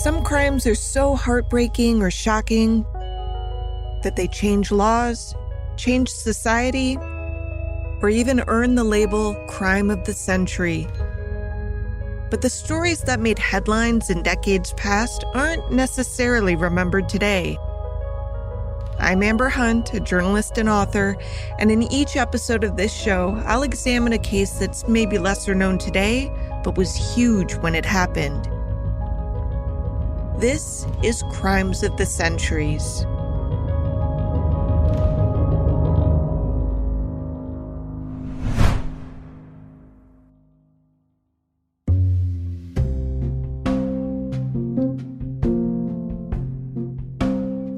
Some crimes are so heartbreaking or shocking that they change laws, change society, or even earn the label crime of the century. But the stories that made headlines in decades past aren't necessarily remembered today. I'm Amber Hunt, a journalist and author, and in each episode of this show, I'll examine a case that's maybe lesser known today, but was huge when it happened. This is Crimes of the Centuries.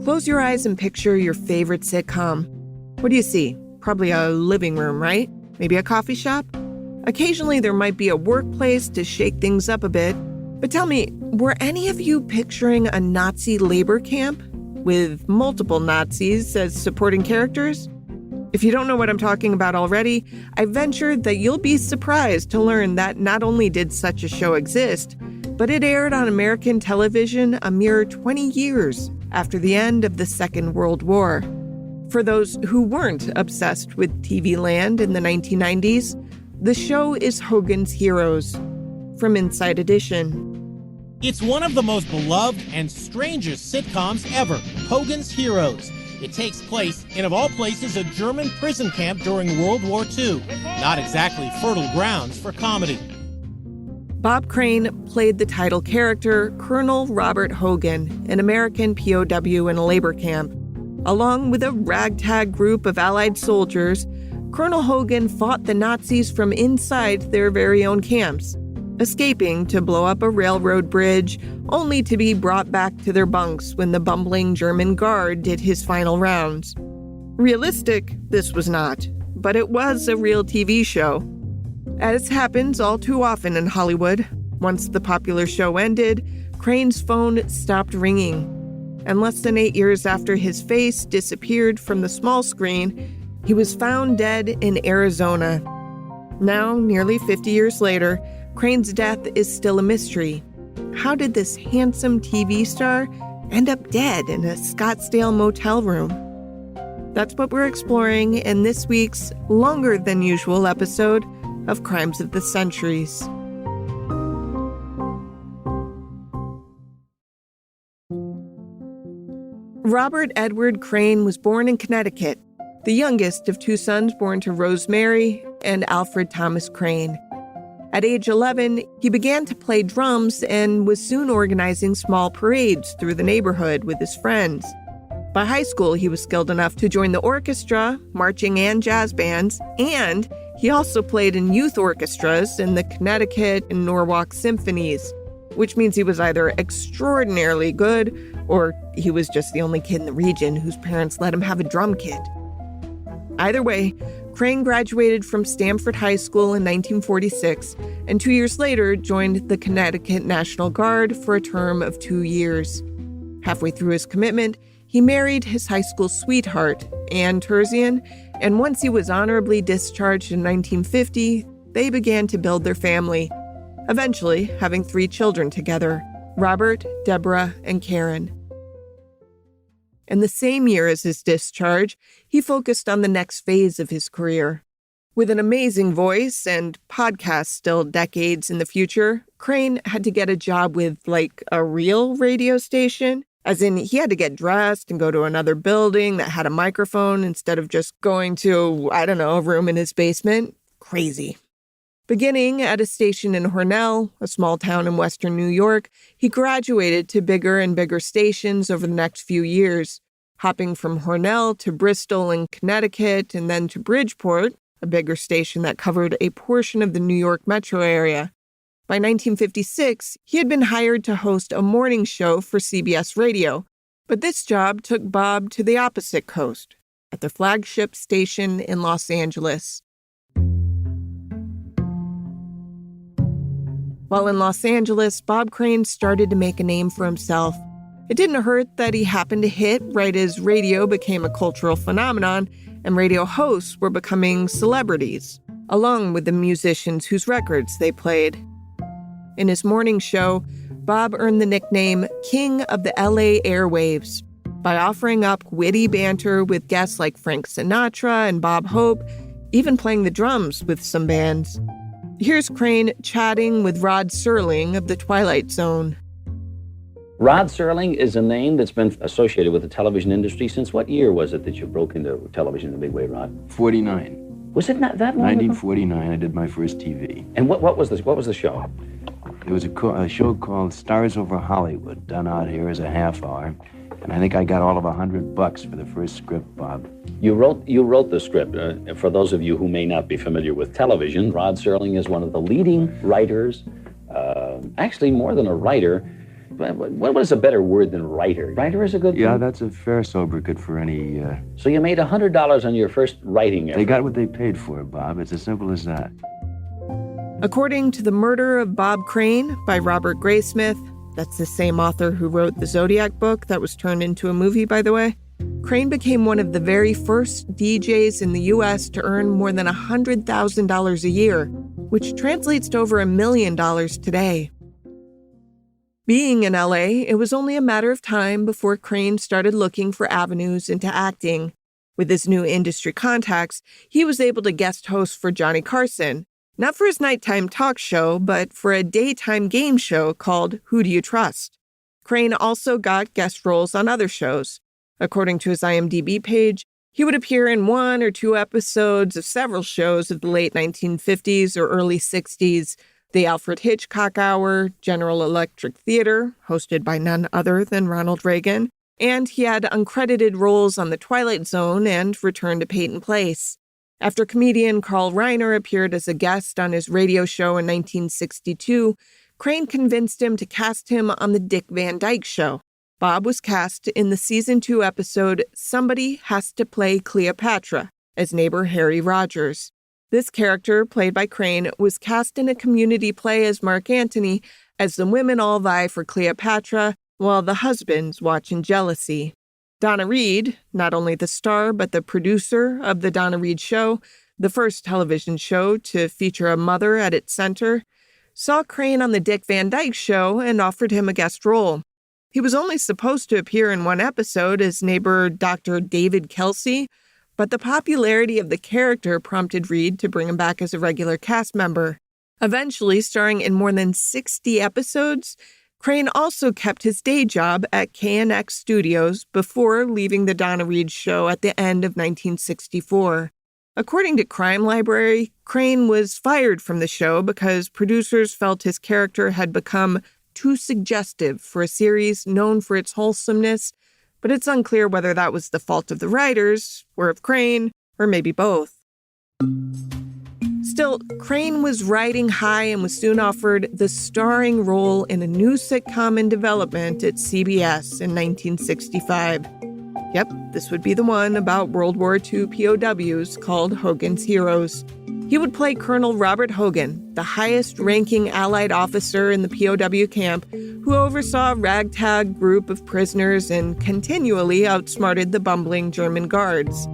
Close your eyes and picture your favorite sitcom. What do you see? Probably a living room, right? Maybe a coffee shop? Occasionally there might be a workplace to shake things up a bit. But tell me, were any of you picturing a Nazi labor camp with multiple Nazis as supporting characters? If you don't know what I'm talking about already, I venture that you'll be surprised to learn that not only did such a show exist, but it aired on American television a mere 20 years after the end of the Second World War. For those who weren't obsessed with TV land in the 1990s, the show is Hogan's Heroes from Inside Edition. It's one of the most beloved and strangest sitcoms ever, Hogan's Heroes. It takes place in, of all places, a German prison camp during World War II. Not exactly fertile grounds for comedy. Bob Crane played the title character, Colonel Robert Hogan, an American POW in a labor camp. Along with a ragtag group of Allied soldiers, Colonel Hogan fought the Nazis from inside their very own camps, escaping to blow up a railroad bridge, only to be brought back to their bunks when the bumbling German guard did his final rounds. Realistic, this was not, but it was a real TV show. As happens all too often in Hollywood, once the popular show ended, Crane's phone stopped ringing. And less than 8 years after his face disappeared from the small screen, he was found dead in Arizona. Now, nearly 50 years later, Crane's death is still a mystery. How did this handsome TV star end up dead in a Scottsdale motel room? That's what we're exploring in this week's longer than usual episode of Crimes of the Centuries. Robert Edward Crane was born in Connecticut, the youngest of two sons born to Rosemary and Alfred Thomas Crane. At age 11, he began to play drums and was soon organizing small parades through the neighborhood with his friends. By high school, he was skilled enough to join the orchestra, marching and jazz bands, and he also played in youth orchestras in the Connecticut and Norwalk symphonies, which means he was either extraordinarily good or he was just the only kid in the region whose parents let him have a drum kit. Either way, Crane graduated from Stamford High School in 1946 and 2 years later joined the Connecticut National Guard for a term of 2 years. Halfway through his commitment, he married his high school sweetheart, Ann Terzian, and once he was honorably discharged in 1950, they began to build their family, eventually having 3 children together, Robert, Deborah, and Karen. In the same year as his discharge, he focused on the next phase of his career. With an amazing voice and podcasts still decades in the future, Crane had to get a job with, a real radio station. As in, he had to get dressed and go to another building that had a microphone instead of just going to, a room in his basement. Crazy. Beginning at a station in Hornell, a small town in western New York, he graduated to bigger and bigger stations over the next few years, hopping from Hornell to Bristol in Connecticut and then to Bridgeport, a bigger station that covered a portion of the New York metro area. By 1956, he had been hired to host a morning show for CBS Radio, but this job took Bob to the opposite coast, at their flagship station in Los Angeles. While in Los Angeles, Bob Crane started to make a name for himself. It didn't hurt that he happened to hit right as radio became a cultural phenomenon and radio hosts were becoming celebrities, along with the musicians whose records they played. In his morning show, Bob earned the nickname King of the LA Airwaves by offering up witty banter with guests like Frank Sinatra and Bob Hope, even playing the drums with some bands. Here's Crane chatting with Rod Serling of The Twilight Zone. Rod Serling is a name that's been associated with the television industry. Since what year was it that you broke into television in a big way, Rod? 49. Was it not that long 1949, ago? I did my first TV. And what was the show? It was a show called Stars Over Hollywood, done out here as a half hour. And I think I got all of $100 for the first script, Bob. You wrote the script. For those of you who may not be familiar with television, Rod Serling is one of the leading writers, actually more than a writer. What is a better word than writer? Writer is a good Yeah, thing? that's a fair sobriquet for any... So you made $100 on your first writing effort. They got what they paid for, Bob. It's as simple as that. According to The Murder of Bob Crane by Robert Graysmith, that's the same author who wrote the Zodiac book that was turned into a movie, by the way, Crane became one of the very first DJs in the U.S. to earn more than $100,000 a year, which translates to over $1 million today. Being in LA, it was only a matter of time before Crane started looking for avenues into acting. With his new industry contacts, he was able to guest host for Johnny Carson, not for his nighttime talk show, but for a daytime game show called Who Do You Trust? Crane also got guest roles on other shows. According to his IMDb page, he would appear in 1 or 2 episodes of several shows of the late 1950s or early 60s, The Alfred Hitchcock Hour, General Electric Theater, hosted by none other than Ronald Reagan, and he had uncredited roles on The Twilight Zone and Return to Peyton Place. After comedian Carl Reiner appeared as a guest on his radio show in 1962, Crane convinced him to cast him on The Dick Van Dyke Show. Bob was cast in the Season 2 episode Somebody Has to Play Cleopatra as neighbor Harry Rogers. This character, played by Crane, was cast in a community play as Mark Antony as the women all vie for Cleopatra while the husbands watch in jealousy. Donna Reed, not only the star but the producer of The Donna Reed Show, the first television show to feature a mother at its center, saw Crane on The Dick Van Dyke Show and offered him a guest role. He was only supposed to appear in 1 episode as neighbor Dr. David Kelsey, but the popularity of the character prompted Reed to bring him back as a regular cast member. Eventually starring in more than 60 episodes, Crane also kept his day job at KNX Studios before leaving the Donna Reed Show at the end of 1964. According to Crime Library, Crane was fired from the show because producers felt his character had become too suggestive for a series known for its wholesomeness, but it's unclear whether that was the fault of the writers, or of Crane, or maybe both. Still, Crane was riding high and was soon offered the starring role in a new sitcom in development at CBS in 1965. Yep, this would be the one about World War II POWs called Hogan's Heroes. He would play Colonel Robert Hogan, the highest-ranking Allied officer in the POW camp, who oversaw a ragtag group of prisoners and continually outsmarted the bumbling German guards.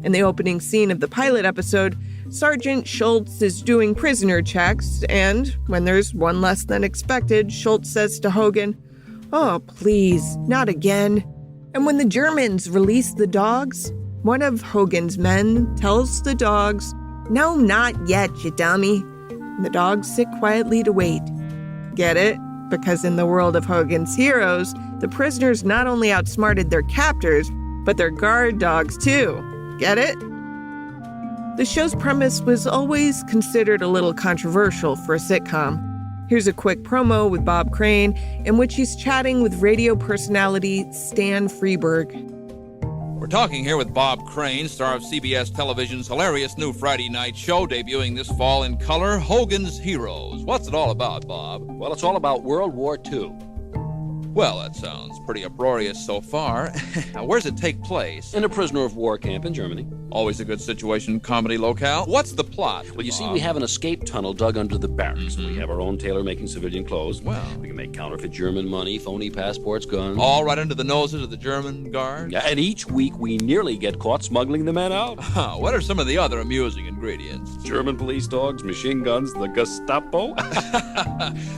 In the opening scene of the pilot episode, Sergeant Schultz is doing prisoner checks, and when there's one less than expected, Schultz says to Hogan, "Oh, please, not again." And when the Germans release the dogs, one of Hogan's men tells the dogs, "No, not yet, you dummy." And the dogs sit quietly to wait. Get it? Because in the world of Hogan's Heroes, the prisoners not only outsmarted their captors, but their guard dogs too. Get it? The show's premise was always considered a little controversial for a sitcom. Here's a quick promo with Bob Crane, in which he's chatting with radio personality Stan Freberg. We're talking here with Bob Crane, star of CBS Television's hilarious new Friday night show, debuting this fall in color, Hogan's Heroes. What's it all about, Bob? Well, it's all about World War II. Well, that sounds pretty uproarious so far. Where does it take place? In a prisoner of war camp in Germany. Always a good situation comedy locale. What's the plot? Well, you see, we have an escape tunnel dug under the barracks. We have our own tailor making civilian clothes. Well. We can make counterfeit German money, phony passports, guns. All right under the noses of the German guards? Yeah, and each week we nearly get caught smuggling the men out. What are some of the other amusing ingredients? German police dogs, machine guns, the Gestapo.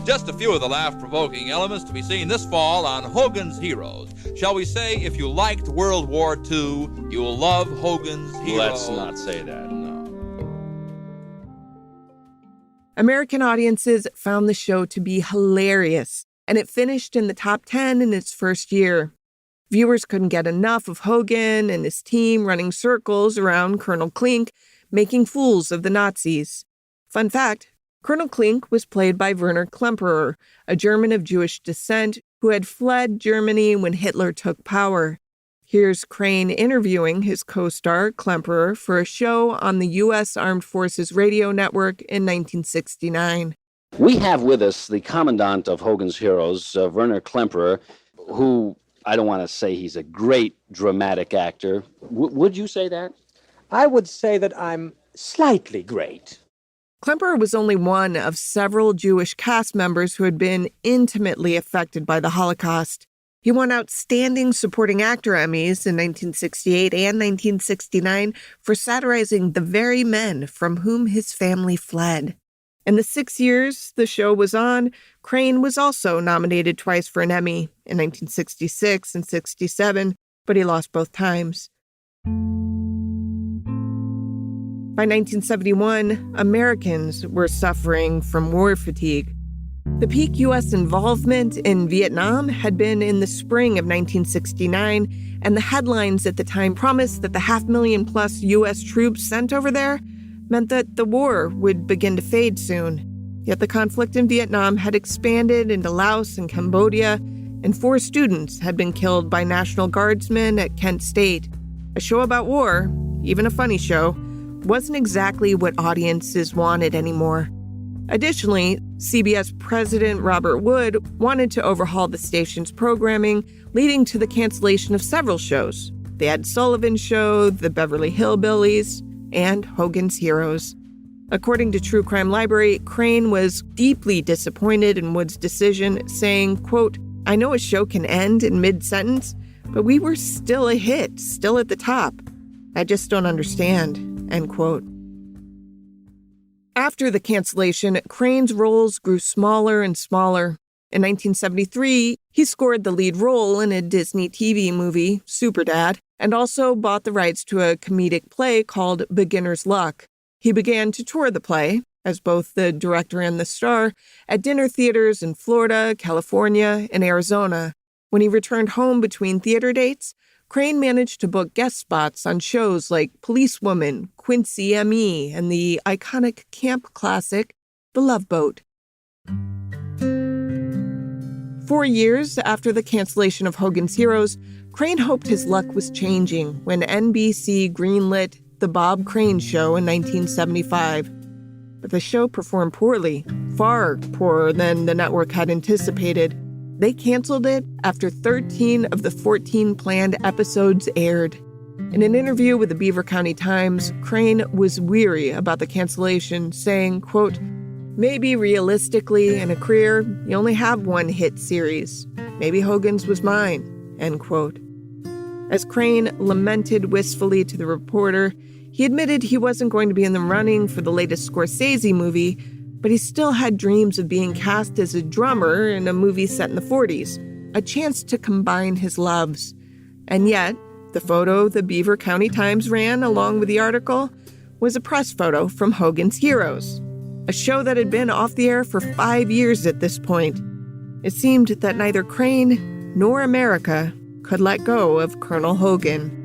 Just a few of the laugh-provoking elements to be seen this fall on Hogan's Heroes. Shall we say, if you liked World War II, you'll love Hogan's Heroes? Let's not say that, no. American audiences found the show to be hilarious, and it finished in the top 10 in its first year. Viewers couldn't get enough of Hogan and his team running circles around Colonel Klink, making fools of the Nazis. Fun fact, Colonel Klink was played by Werner Klemperer, a German of Jewish descent who had fled Germany when Hitler took power. Here's Crane interviewing his co-star, Klemperer, for a show on the U.S. Armed Forces Radio Network in 1969. We have with us the commandant of Hogan's Heroes, Werner Klemperer, who, I don't want to say he's a great dramatic actor. Would you say that? I would say that I'm slightly great. Klemperer was only one of several Jewish cast members who had been intimately affected by the Holocaust. He won Outstanding Supporting Actor Emmys in 1968 and 1969 for satirizing the very men from whom his family fled. In the 6 years the show was on, Crane was also nominated twice for an Emmy, in 1966 and 67, but he lost both times. By 1971, Americans were suffering from war fatigue. The peak U.S. involvement in Vietnam had been in the spring of 1969, and the headlines at the time promised that the 500,000+ U.S. troops sent over there meant that the war would begin to fade soon. Yet the conflict in Vietnam had expanded into Laos and Cambodia, and 4 students had been killed by National Guardsmen at Kent State. A show about war, even a funny show, wasn't exactly what audiences wanted anymore. Additionally, CBS President Robert Wood wanted to overhaul the station's programming, leading to the cancellation of several shows: The Ed Sullivan Show, The Beverly Hillbillies, and Hogan's Heroes. According to True Crime Library, Crane was deeply disappointed in Wood's decision, saying, quote, "I know a show can end in mid-sentence, but we were still a hit, still at the top. I just don't understand." End quote. After the cancellation, Crane's roles grew smaller and smaller. In 1973, he scored the lead role in a Disney TV movie, Superdad, and also bought the rights to a comedic play called Beginner's Luck. He began to tour the play, as both the director and the star, at dinner theaters in Florida, California, and Arizona. When he returned home between theater dates, Crane managed to book guest spots on shows like Policewoman, Quincy M.E., and the iconic camp classic, The Love Boat. 4 years after the cancellation of Hogan's Heroes, Crane hoped his luck was changing when NBC greenlit The Bob Crane Show in 1975. But the show performed poorly, far poorer than the network had anticipated. They canceled it after 13 of the 14 planned episodes aired. In an interview with the Beaver County Times, Crane was weary about the cancellation, saying, quote, "Maybe realistically, in a career, you only have one hit series. Maybe Hogan's was mine," end quote. As Crane lamented wistfully to the reporter, he admitted he wasn't going to be in the running for the latest Scorsese movie, but he still had dreams of being cast as a drummer in a movie set in the 40s, a chance to combine his loves. And yet, the photo the Beaver County Times ran along with the article was a press photo from Hogan's Heroes, a show that had been off the air for 5 years at this point. It seemed that neither Crane nor America could let go of Colonel Hogan.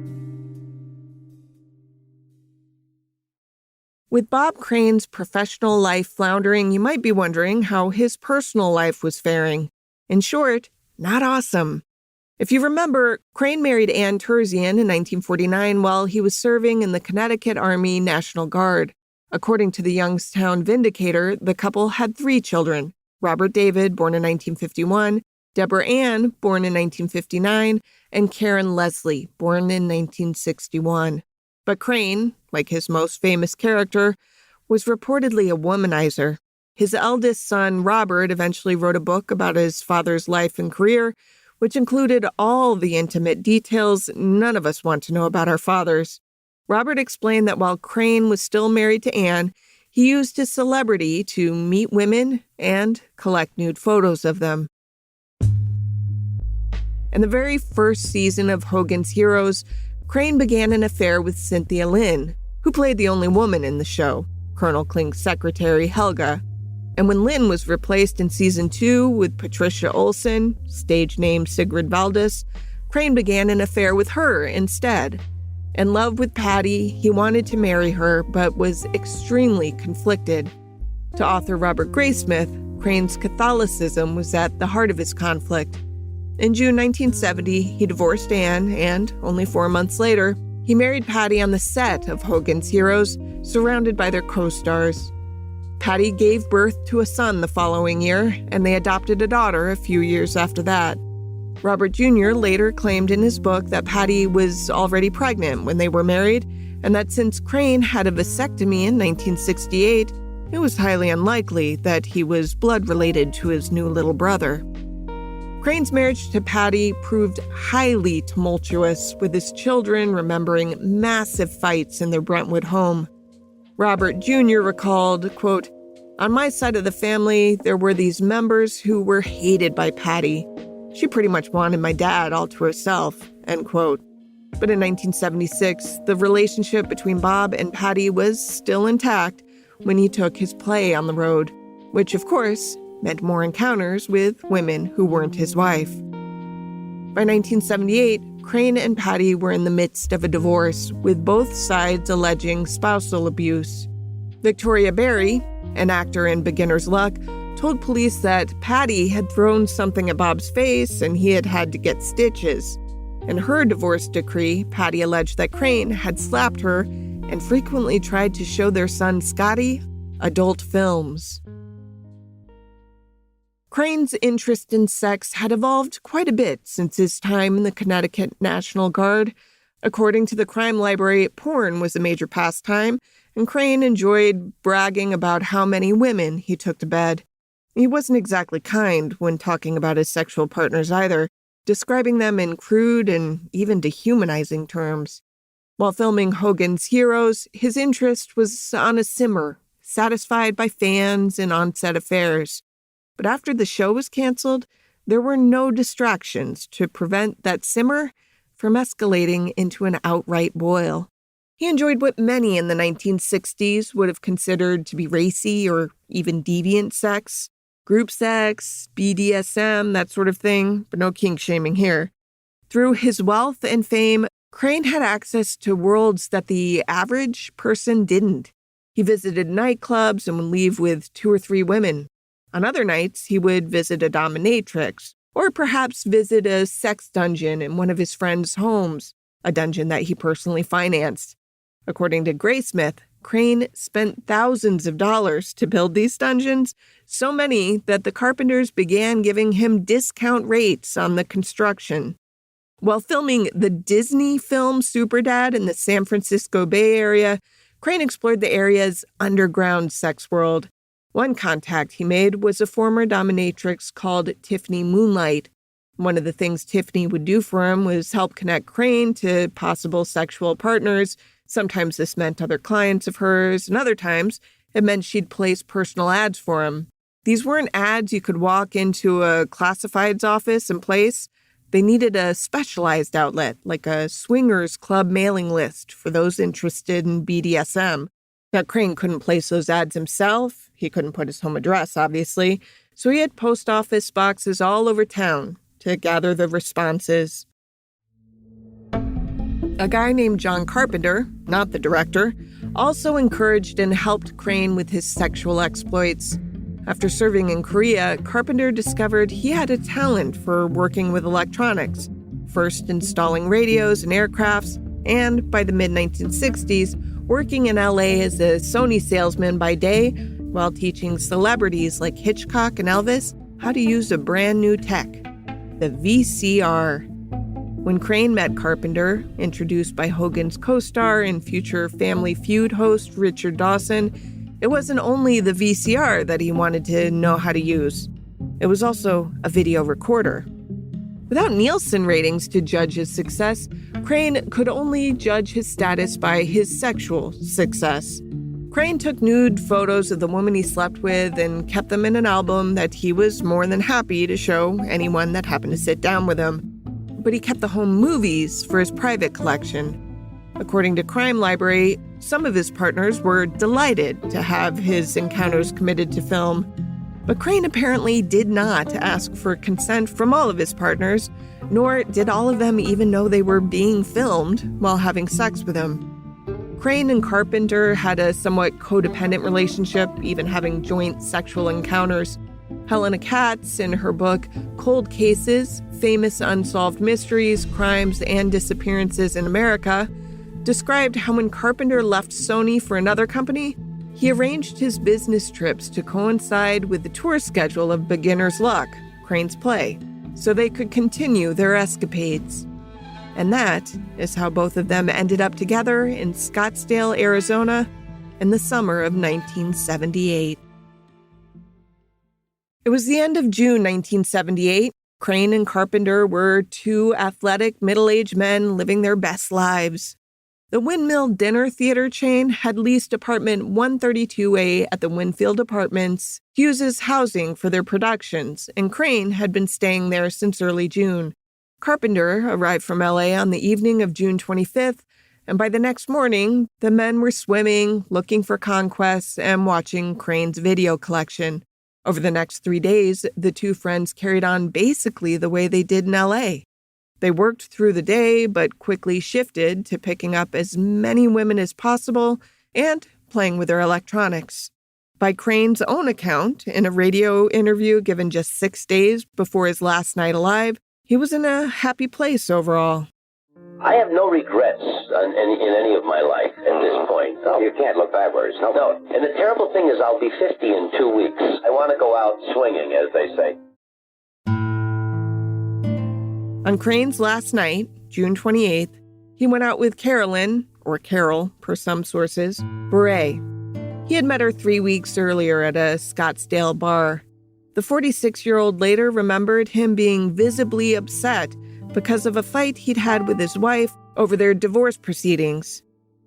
With Bob Crane's professional life floundering, you might be wondering how his personal life was faring. In short, not awesome. If you remember, Crane married Ann Terzian in 1949 while he was serving in the Connecticut Army National Guard. According to the Youngstown Vindicator, the couple had 3 children: Robert David, born in 1951, Deborah Ann, born in 1959, and Karen Leslie, born in 1961. But Crane, like his most famous character, was reportedly a womanizer. His eldest son, Robert, eventually wrote a book about his father's life and career, which included all the intimate details none of us want to know about our fathers. Robert explained that while Crane was still married to Anne, he used his celebrity to meet women and collect nude photos of them. In the very first season of Hogan's Heroes, Crane began an affair with Cynthia Lynn, who played the only woman in the show, Colonel Klink's secretary, Helga. And when Lynn was replaced in season 2 with Patricia Olson, stage name Sigrid Valdis, Crane began an affair with her instead. In love with Patty, he wanted to marry her, but was extremely conflicted. To author Robert Graysmith, Crane's Catholicism was at the heart of his conflict. In June 1970, he divorced Anne, and only 4 months later, he married Patty on the set of Hogan's Heroes, surrounded by their co-stars. Patty gave birth to a son the following year, and they adopted a daughter a few years after that. Robert Jr. later claimed in his book that Patty was already pregnant when they were married, and that since Crane had a vasectomy in 1968, it was highly unlikely that he was blood-related to his new little brother. Crane's marriage to Patty proved highly tumultuous, with his children remembering massive fights in their Brentwood home. Robert Jr. recalled, quote, "On my side of the family, there were these members who were hated by Patty. She pretty much wanted my dad all to herself," end quote. But in 1976, the relationship between Bob and Patty was still intact when he took his play on the road, which, of course, meant more encounters with women who weren't his wife. By 1978, Crane and Patty were in the midst of a divorce, with both sides alleging spousal abuse. Victoria Berry, an actor in Beginner's Luck, told police that Patty had thrown something at Bob's face and he had had to get stitches. In her divorce decree, Patty alleged that Crane had slapped her and frequently tried to show their son Scotty adult films. Crane's interest in sex had evolved quite a bit since his time in the Connecticut National Guard. According to the crime library, porn was a major pastime, and Crane enjoyed bragging about how many women he took to bed. He wasn't exactly kind when talking about his sexual partners either, describing them in crude and even dehumanizing terms. While filming Hogan's Heroes, his interest was on a simmer, satisfied by fans and on-set affairs. But after the show was canceled, there were no distractions to prevent that simmer from escalating into an outright boil. He enjoyed what many in the 1960s would have considered to be racy or even deviant sex. Group sex, BDSM, that sort of thing, but no kink shaming here. Through his wealth and fame, Crane had access to worlds that the average person didn't. He visited nightclubs and would leave with 2 or 3 women. On other nights, he would visit a dominatrix, or perhaps visit a sex dungeon in one of his friends' homes, a dungeon that he personally financed. According to Graysmith, Crane spent thousands of dollars to build these dungeons, so many that the carpenters began giving him discount rates on the construction. While filming the Disney film Superdad in the San Francisco Bay Area, Crane explored the area's underground sex world. One contact he made was a former dominatrix called Tiffany Moonlight. One of the things Tiffany would do for him was help connect Crane to possible sexual partners. Sometimes this meant other clients of hers, and other times it meant she'd place personal ads for him. These weren't ads you could walk into a classifieds office and place. They needed a specialized outlet, like a swingers club mailing list for those interested in BDSM. Now, Crane couldn't place those ads himself. He couldn't put his home address, obviously. So he had post office boxes all over town to gather the responses. A guy named John Carpenter, not the director, also encouraged and helped Crane with his sexual exploits. After serving in Korea, Carpenter discovered he had a talent for working with electronics, first installing radios and aircrafts, and by the mid-1960s, working in LA as a Sony salesman by day while teaching celebrities like Hitchcock and Elvis how to use a brand new tech. the VCR. When Crane met Carpenter, introduced by Hogan's co-star and future Family Feud host Richard Dawson, it wasn't only the VCR that he wanted to know how to use. It was also a video recorder. Without Nielsen ratings to judge his success, Crane could only judge his status by his sexual success. Crane took nude photos of the woman he slept with and kept them in an album that he was more than happy to show anyone that happened to sit down with him. But he kept the home movies for his private collection. According to Crime Library, some of his partners were delighted to have his encounters committed to film. But Crane apparently did not ask for consent from all of his partners, nor did all of them even know they were being filmed while having sex with him. Crane and Carpenter had a somewhat codependent relationship, even having joint sexual encounters. Helena Katz, in her book Cold Cases, Famous Unsolved Mysteries, Crimes, and Disappearances in America, described how when Carpenter left Sony for another company, he arranged his business trips to coincide with the tour schedule of Beginner's Luck, Crane's play, so they could continue their escapades. And that is how both of them ended up together in Scottsdale, Arizona, in the summer of 1978. It was the end of June 1978. Crane and Carpenter were two athletic, middle-aged men living their best lives. The Windmill Dinner Theater chain had leased apartment 132A at the Winfield Apartments, Hughes' housing for their productions, and Crane had been staying there since early June. Carpenter arrived from LA on the evening of June 25th, and by the next morning, the men were swimming, looking for conquests, and watching Crane's video collection. Over the next 3 days, the two friends carried on basically the way they did in LA. They worked through the day, but quickly shifted to picking up as many women as possible and playing with their electronics. By Crane's own account, in a radio interview given just 6 days before his last night alive, he was in a happy place overall. I have no regrets in any of my life at this point. No, you can't look backwards. No, and the terrible thing is I'll be 50 in 2 weeks. I want to go out swinging, as they say. On Crane's last night, June 28th, he went out with Carolyn, or Carol per some sources, Bure. He had met her 3 weeks earlier at a Scottsdale bar. The 46-year-old later remembered him being visibly upset because of a fight he'd had with his wife over their divorce proceedings.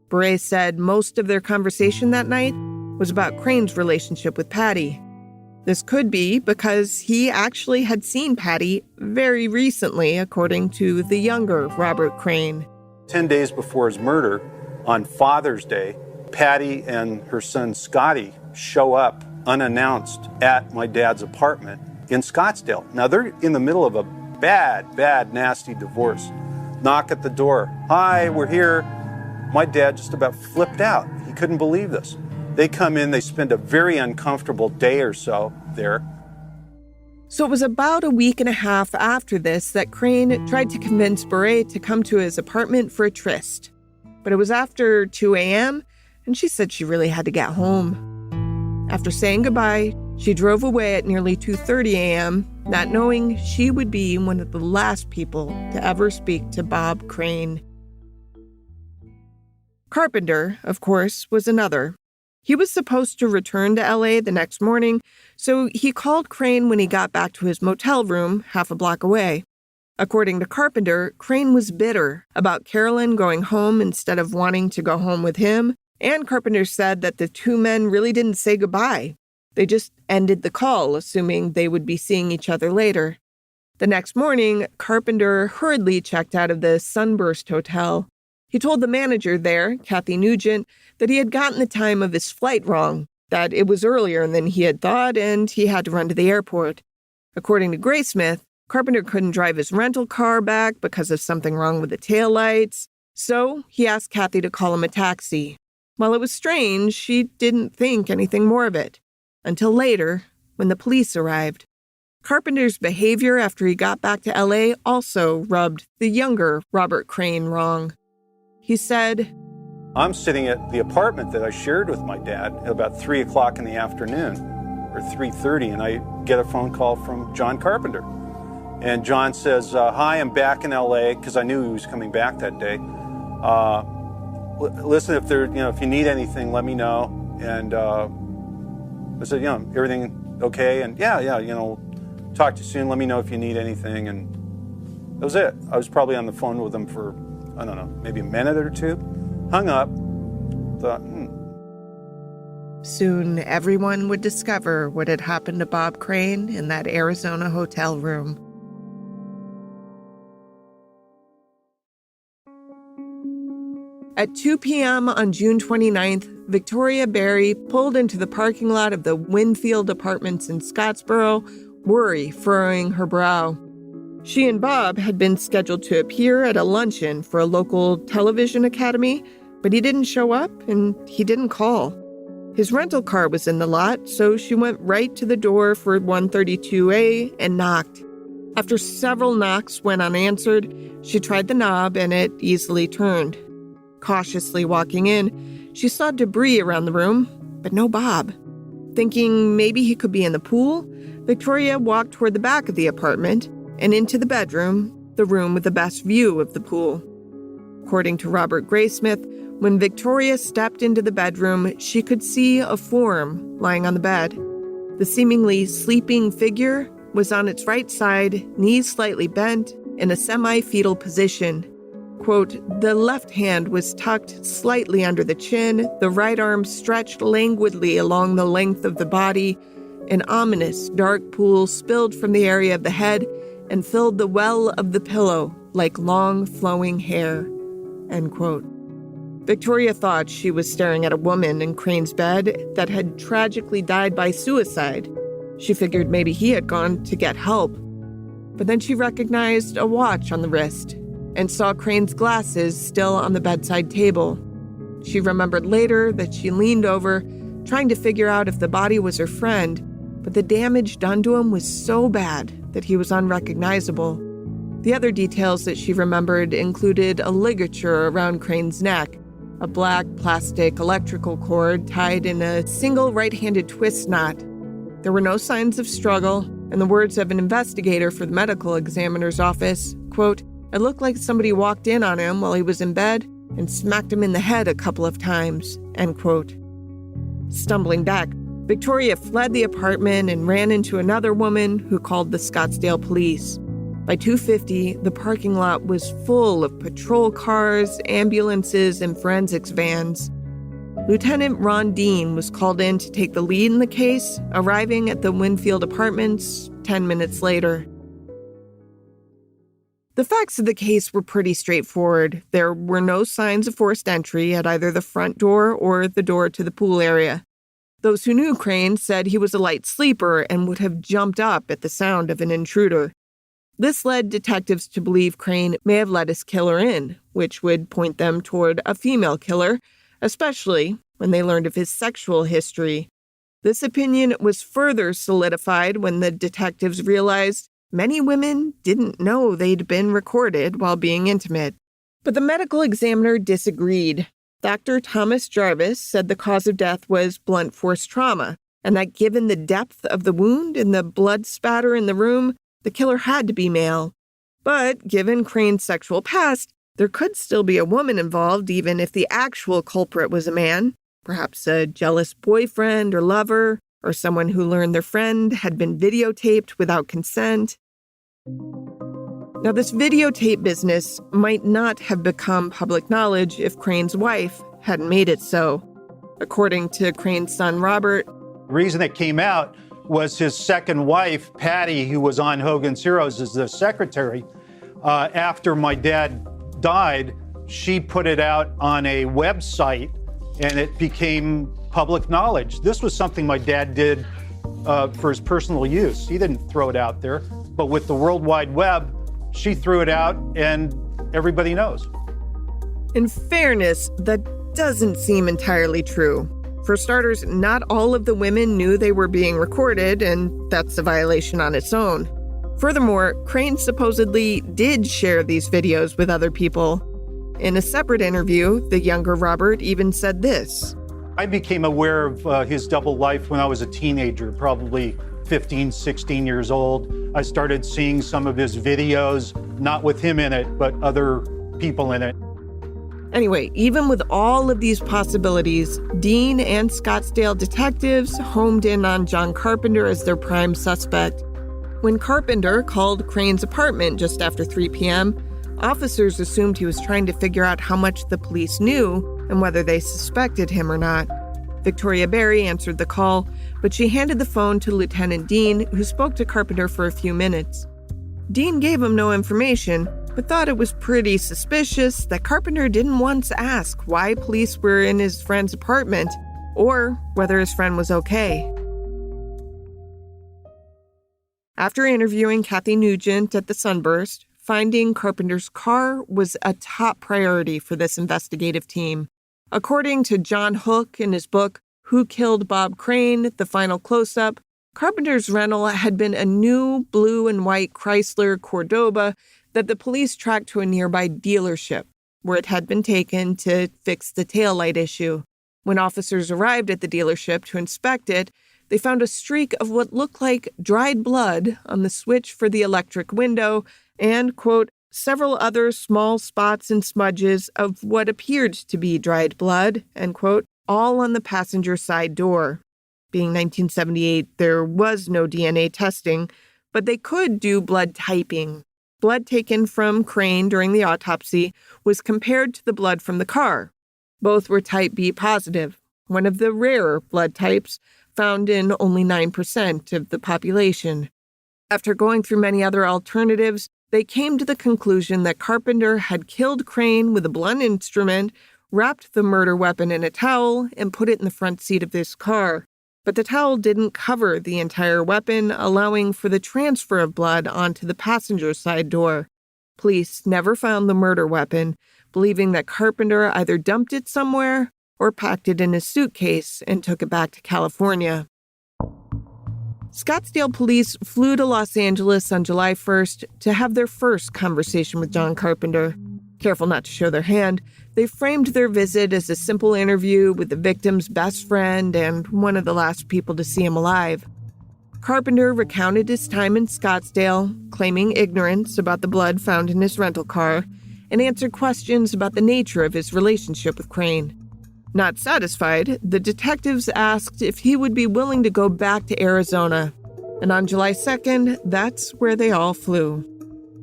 Bure said most of their conversation that night was about Crane's relationship with Patty. This could be because he actually had seen Patty very recently, according to the younger Robert Crane. 10 days before his murder, on Father's Day, Patty and her son Scotty show up unannounced at my dad's apartment in Scottsdale. Now, they're in the middle of a bad, nasty divorce. Knock at the door. Hi, we're here. My dad just about flipped out. He couldn't believe this. They come in, they spend a very uncomfortable day or so there. So it was about a week and a half after this that Crane tried to convince Bure to come to his apartment for a tryst. But it was after 2 a.m., and she said she really had to get home. After saying goodbye, she drove away at nearly 2:30 a.m., not knowing she would be one of the last people to ever speak to Bob Crane. Carpenter, of course, was another. He was supposed to return to LA the next morning, so he called Crane when he got back to his motel room half a block away. According to Carpenter, Crane was bitter about Carolyn going home instead of wanting to go home with him, and Carpenter said that the two men really didn't say goodbye. They just ended the call, assuming they would be seeing each other later. The next morning, Carpenter hurriedly checked out of the Sunburst Hotel. He told the manager there, Kathy Nugent, that he had gotten the time of his flight wrong, that it was earlier than he had thought, and he had to run to the airport. According to Graysmith, Carpenter couldn't drive his rental car back because of something wrong with the taillights, so he asked Kathy to call him a taxi. While it was strange, she didn't think anything more of it. Until later, when the police arrived. Carpenter's behavior after he got back to LA also rubbed the younger Robert Crane wrong. He said, I'm sitting at the apartment that I shared with my dad at about 3 o'clock in the afternoon, or 3:30, and I get a phone call from John Carpenter. And John says, hi, I'm back in LA, because I knew he was coming back that day. Listen, if you need anything, let me know. And I said, everything okay? And yeah, talk to you soon. Let me know if you need anything. And that was it. I was probably on the phone with him for, I don't know, maybe a minute or two. Hung up. Thought, Soon, everyone would discover what had happened to Bob Crane in that Arizona hotel room. At 2 p.m. on June 29th, Victoria Berry pulled into the parking lot of the Winfield Apartments in Scottsboro, worry furrowing her brow. She and Bob had been scheduled to appear at a luncheon for a local television academy, but he didn't show up and he didn't call. His rental car was in the lot, so she went right to the door for 132A and knocked. After several knocks went unanswered, she tried the knob and it easily turned. Cautiously walking in, she saw debris around the room, but no Bob. Thinking maybe he could be in the pool, Victoria walked toward the back of the apartment and into the bedroom, the room with the best view of the pool. According to Robert Graysmith, when Victoria stepped into the bedroom, she could see a form lying on the bed. The seemingly sleeping figure was on its right side, knees slightly bent, in a semi-fetal position. Quote, the left hand was tucked slightly under the chin, the right arm stretched languidly along the length of the body. An ominous dark pool spilled from the area of the head and filled the well of the pillow like long flowing hair, end quote. Victoria thought she was staring at a woman in Crane's bed that had tragically died by suicide. She figured maybe he had gone to get help. But then she recognized a watch on the wrist and saw Crane's glasses still on the bedside table. She remembered later that she leaned over, trying to figure out if the body was her friend, but the damage done to him was so bad that he was unrecognizable. The other details that she remembered included a ligature around Crane's neck, a black plastic electrical cord tied in a single right-handed twist knot. There were no signs of struggle, and the words of an investigator for the medical examiner's office, quote, it looked like somebody walked in on him while he was in bed and smacked him in the head a couple of times, end quote. Stumbling back, Victoria fled the apartment and ran into another woman who called the Scottsdale police. By 2:50, the parking lot was full of patrol cars, ambulances, and forensics vans. Lieutenant Ron Dean was called in to take the lead in the case, arriving at the Winfield Apartments 10 minutes later. The facts of the case were pretty straightforward. There were no signs of forced entry at either the front door or the door to the pool area. Those who knew Crane said he was a light sleeper and would have jumped up at the sound of an intruder. This led detectives to believe Crane may have let his killer in, which would point them toward a female killer, especially when they learned of his sexual history. This opinion was further solidified when the detectives realized many women didn't know they'd been recorded while being intimate. But the medical examiner disagreed. Dr. Thomas Jarvis said the cause of death was blunt force trauma, and that given the depth of the wound and the blood spatter in the room, the killer had to be male. But given Crane's sexual past, there could still be a woman involved even if the actual culprit was a man, perhaps a jealous boyfriend or lover, or someone who learned their friend had been videotaped without consent. Now, this videotape business might not have become public knowledge if Crane's wife hadn't made it so. According to Crane's son, Robert, the reason it came out was his second wife, Patty, who was on Hogan's Heroes as the secretary. After my dad died, she put it out on a website, and it became public knowledge. This was something my dad did for his personal use. He didn't throw it out there. But with the World Wide Web, she threw it out, and everybody knows. In fairness, that doesn't seem entirely true. For starters, not all of the women knew they were being recorded, and that's a violation on its own. Furthermore, Crane supposedly did share these videos with other people. In a separate interview, the younger Robert even said this. I became aware of his double life when I was a teenager, probably 15, 16 years old. I started seeing some of his videos, not with him in it, but other people in it. Anyway, even with all of these possibilities, Dean and Scottsdale detectives homed in on John Carpenter as their prime suspect. When Carpenter called Crane's apartment just after 3 p.m., officers assumed he was trying to figure out how much the police knew and whether they suspected him or not. Victoria Berry answered the call, but she handed the phone to Lieutenant Dean, who spoke to Carpenter for a few minutes. Dean gave him no information, but thought it was pretty suspicious that Carpenter didn't once ask why police were in his friend's apartment or whether his friend was okay. After interviewing Kathy Nugent at the Sunburst, finding Carpenter's car was a top priority for this investigative team. According to John Hook in his book, Who Killed Bob Crane? The Final Close-Up, Carpenter's rental had been a new blue and white Chrysler Cordoba that the police tracked to a nearby dealership, where it had been taken to fix the taillight issue. When officers arrived at the dealership to inspect it, they found a streak of what looked like dried blood on the switch for the electric window and, quote, several other small spots and smudges of what appeared to be dried blood, end quote, all on the passenger side door. Being 1978, there was no DNA testing, but they could do blood typing. Blood taken from Crane during the autopsy was compared to the blood from the car. Both were type B positive, one of the rarer blood types found in only 9% of the population. After going through many other alternatives, they came to the conclusion that Carpenter had killed Crane with a blunt instrument, wrapped the murder weapon in a towel, and put it in the front seat of this car. But the towel didn't cover the entire weapon, allowing for the transfer of blood onto the passenger side door. Police never found the murder weapon, believing that Carpenter either dumped it somewhere or packed it in his suitcase and took it back to California. Scottsdale police flew to Los Angeles on July 1st to have their first conversation with John Carpenter. Careful not to show their hand, they framed their visit as a simple interview with the victim's best friend and one of the last people to see him alive. Carpenter recounted his time in Scottsdale, claiming ignorance about the blood found in his rental car, and answered questions about the nature of his relationship with Crane. Not satisfied, the detectives asked if he would be willing to go back to Arizona. And on July 2nd, that's where they all flew.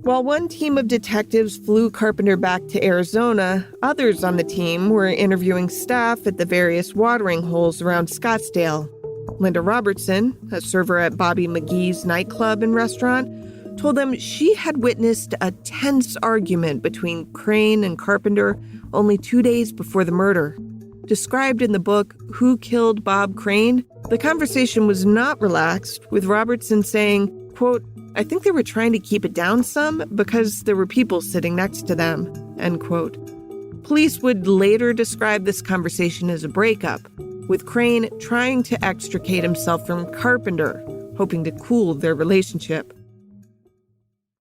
While one team of detectives flew Carpenter back to Arizona, others on the team were interviewing staff at the various watering holes around Scottsdale. Linda Robertson, a server at Bobby McGee's nightclub and restaurant, told them she had witnessed a tense argument between Crane and Carpenter only 2 days before the murder. Described in the book, Who Killed Bob Crane? The conversation was not relaxed, with Robertson saying, quote, I think they were trying to keep it down some because there were people sitting next to them, end quote. Police would later describe this conversation as a breakup, with Crane trying to extricate himself from Carpenter, hoping to cool their relationship.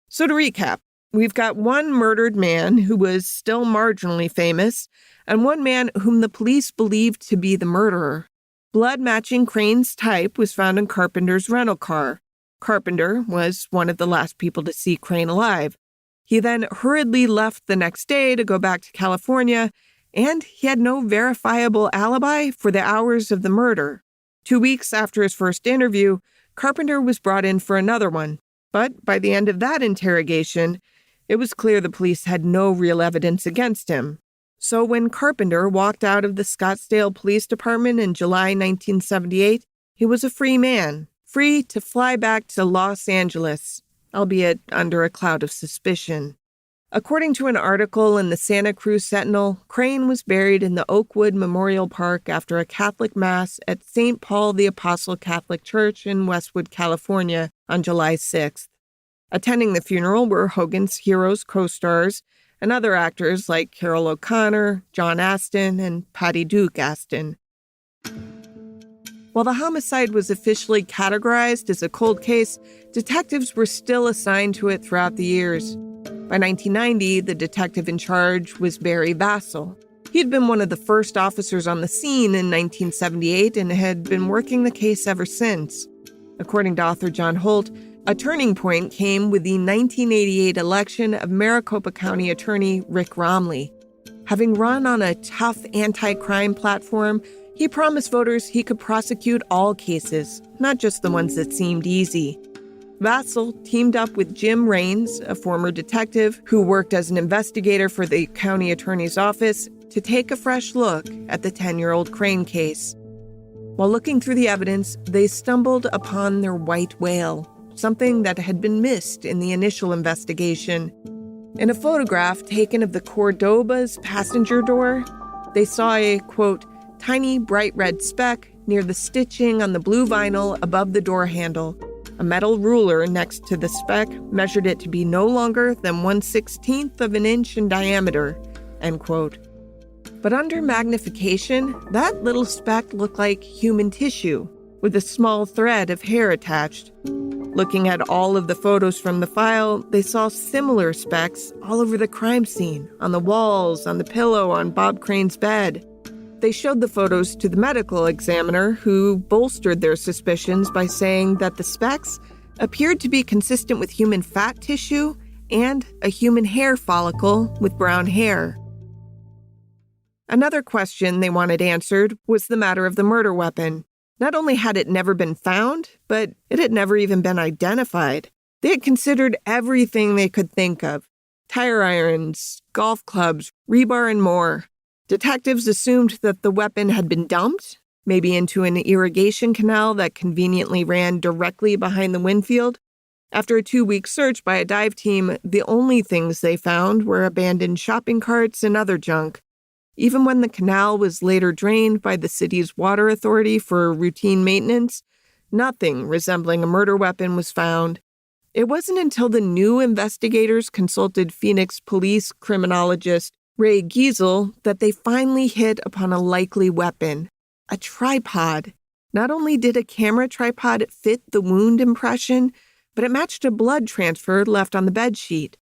So to recap, we've got one murdered man who was still marginally famous, and one man whom the police believed to be the murderer. Blood matching Crane's type was found in Carpenter's rental car. Carpenter was one of the last people to see Crane alive. He then hurriedly left the next day to go back to California, and he had no verifiable alibi for the hours of the murder. 2 weeks after his first interview, Carpenter was brought in for another one. But by the end of that interrogation, it was clear the police had no real evidence against him. So when Carpenter walked out of the Scottsdale Police Department in July 1978, he was a free man, free to fly back to Los Angeles, albeit under a cloud of suspicion. According to an article in the Santa Cruz Sentinel, Crane was buried in the Oakwood Memorial Park after a Catholic Mass at St. Paul the Apostle Catholic Church in Westwood, California, on July 6th. Attending the funeral were Hogan's Heroes co-stars and other actors like Carol O'Connor, John Astin, and Patty Duke Astin. While the homicide was officially categorized as a cold case, detectives were still assigned to it throughout the years. By 1990, the detective in charge was Barry Vassell. He'd been one of the first officers on the scene in 1978 and had been working the case ever since. According to author John Holt, a turning point came with the 1988 election of Maricopa County Attorney Rick Romley. Having run on a tough anti-crime platform, he promised voters he could prosecute all cases, not just the ones that seemed easy. Vassell teamed up with Jim Raines, a former detective who worked as an investigator for the county attorney's office, to take a fresh look at the 10-year-old Crane case. While looking through the evidence, they stumbled upon their white whale, something that had been missed in the initial investigation. In a photograph taken of the Cordoba's passenger door, they saw a, quote, tiny bright red speck near the stitching on the blue vinyl above the door handle. A metal ruler next to the speck measured it to be no longer than 1/16 of an inch in diameter, end quote. But under magnification, that little speck looked like human tissue, with a small thread of hair attached. Looking at all of the photos from the file, they saw similar specks all over the crime scene, on the walls, on the pillow, on Bob Crane's bed. They showed the photos to the medical examiner, who bolstered their suspicions by saying that the specks appeared to be consistent with human fat tissue and a human hair follicle with brown hair. Another question they wanted answered was the matter of the murder weapon. Not only had it never been found, but it had never even been identified. They had considered everything they could think of: tire irons, golf clubs, rebar, and more. Detectives assumed that the weapon had been dumped, maybe into an irrigation canal that conveniently ran directly behind the Winfield. After a 2-week search by a dive team, the only things they found were abandoned shopping carts and other junk. Even when the canal was later drained by the city's water authority for routine maintenance, nothing resembling a murder weapon was found. It wasn't until the new investigators consulted Phoenix police criminologist Ray Giesel that they finally hit upon a likely weapon: a tripod. Not only did a camera tripod fit the wound impression, but it matched a blood transfer left on the bedsheet.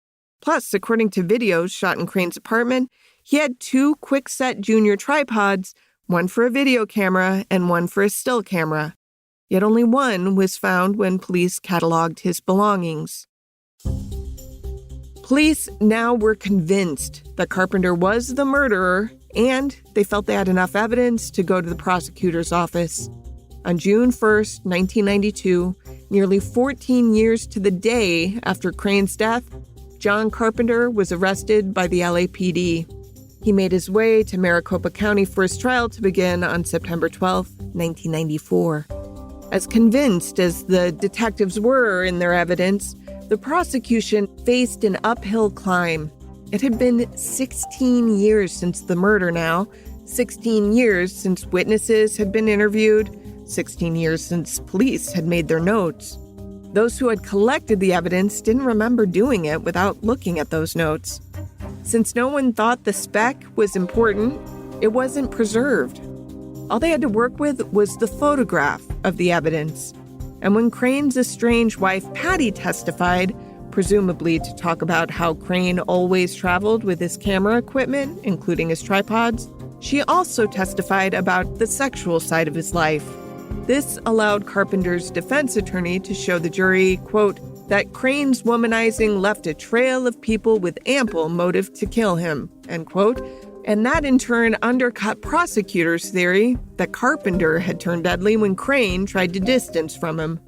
Plus, according to videos shot in Crane's apartment, he had 2 Quickset Junior tripods, one for a video camera and one for a still camera. Yet only one was found when police cataloged his belongings. Police now were convinced that Carpenter was the murderer, and they felt they had enough evidence to go to the prosecutor's office. On June 1st, 1992, nearly 14 years to the day after Crane's death, John Carpenter was arrested by the LAPD. He made his way to Maricopa County for his trial to begin on September 12, 1994. As convinced as the detectives were in their evidence, the prosecution faced an uphill climb. It had been 16 years since the murder now, 16 years since witnesses had been interviewed, 16 years since police had made their notes. Those who had collected the evidence didn't remember doing it without looking at those notes. Since no one thought the speck was important, it wasn't preserved. All they had to work with was the photograph of the evidence. And when Crane's estranged wife Patty testified, presumably to talk about how Crane always traveled with his camera equipment, including his tripods, she also testified about the sexual side of his life. This allowed Carpenter's defense attorney to show the jury, quote, that Crane's womanizing left a trail of people with ample motive to kill him, end quote, and that in turn undercut prosecutors' theory that Carpenter had turned deadly when Crane tried to distance from him.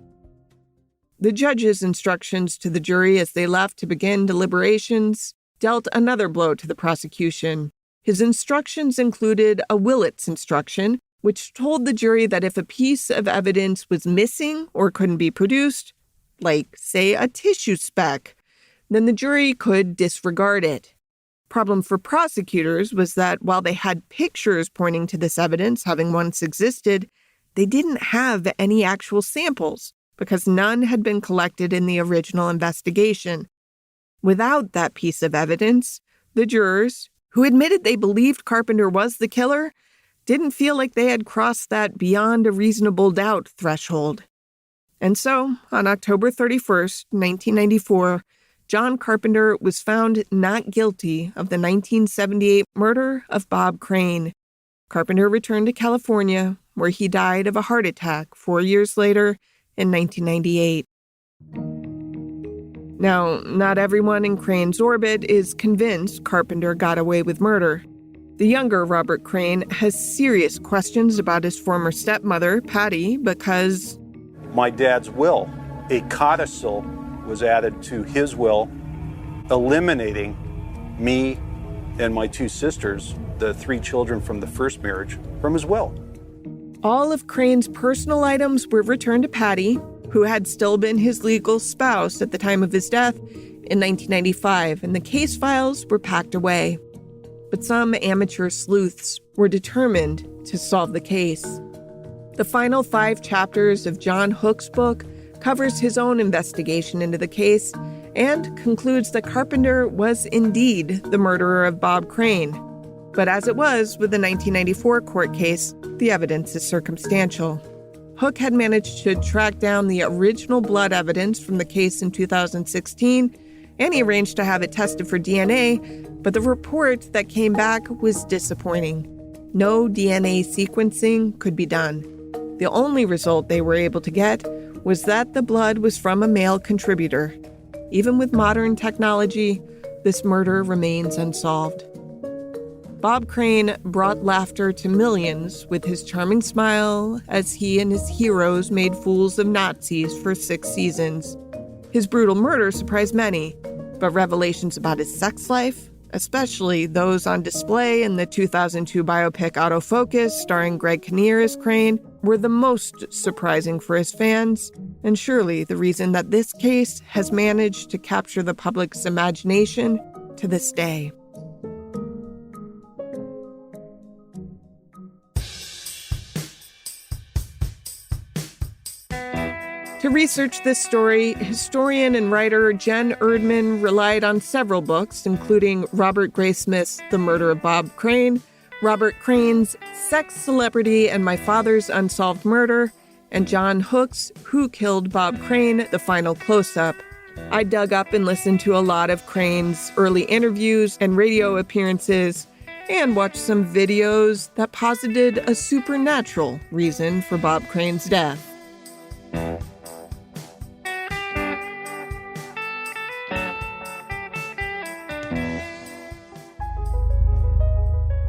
The judge's instructions to the jury as they left to begin deliberations dealt another blow to the prosecution. His instructions included a Willits instruction, which told the jury that if a piece of evidence was missing or couldn't be produced, like, say, a tissue speck, then the jury could disregard it. Problem for prosecutors was that while they had pictures pointing to this evidence having once existed, they didn't have any actual samples because none had been collected in the original investigation. Without that piece of evidence, the jurors, who admitted they believed Carpenter was the killer, didn't feel like they had crossed that beyond a reasonable doubt threshold. And so, on October 31st, 1994, John Carpenter was found not guilty of the 1978 murder of Bob Crane. Carpenter returned to California, where he died of a heart attack 4 years later in 1998. Now, not everyone in Crane's orbit is convinced Carpenter got away with murder. The younger Robert Crane has serious questions about his former stepmother, Patty, because my dad's will, a codicil was added to his will, eliminating me and my two sisters, the 3 children from the first marriage, from his will. all of Crane's personal items were returned to Patty, who had still been his legal spouse at the time of his death in 1995, and the case files were packed away. But some amateur sleuths were determined to solve the case. The final 5 chapters of John Hook's book covers his own investigation into the case and concludes that Carpenter was indeed the murderer of Bob Crane. But as it was with the 1994 court case, the evidence is circumstantial. Hook had managed to track down the original blood evidence from the case in 2016, and he arranged to have it tested for DNA, but the report that came back was disappointing. No DNA sequencing could be done. The only result they were able to get was that the blood was from a male contributor. Even with modern technology, this murder remains unsolved. Bob Crane brought laughter to millions with his charming smile as he and his heroes made fools of Nazis for 6 seasons. His brutal murder surprised many, but revelations about his sex life, especially those on display in the 2002 biopic Autofocus starring Greg Kinnear as Crane, were the most surprising for his fans, and surely the reason that this case has managed to capture the public's imagination to this day. To research this story, historian and writer Jen Erdman relied on several books, including Robert Graysmith's The Murder of Bob Crane, Robert Crane's Sex, Celebrity, and My Father's Unsolved Murder, and John Hook's Who Killed Bob Crane? The Final Close-Up. I dug up and listened to a lot of Crane's early interviews and radio appearances, and watched some videos that posited a supernatural reason for Bob Crane's death.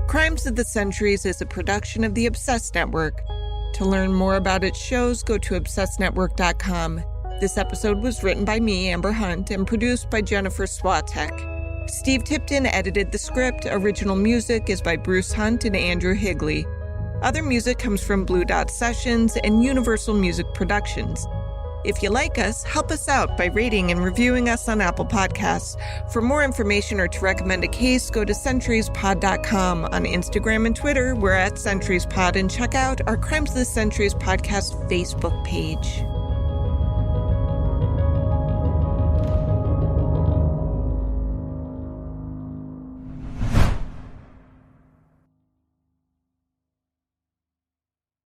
Crimes of the Centuries is a production of the Obsessed Network. To learn more about its shows, go to obsessednetwork.com. This episode was written by me, Amber Hunt, and produced by Jennifer Swatek. Steve Tipton edited the script. Original music is by Bruce Hunt and Andrew Higley. Other music comes from Blue Dot Sessions and Universal Music Productions. If you like us, help us out by rating and reviewing us on Apple Podcasts. For more information or to recommend a case, go to centuriespod.com. On Instagram and Twitter, we're at CenturiesPod, and check out our Crimes of the Centuries podcast Facebook page.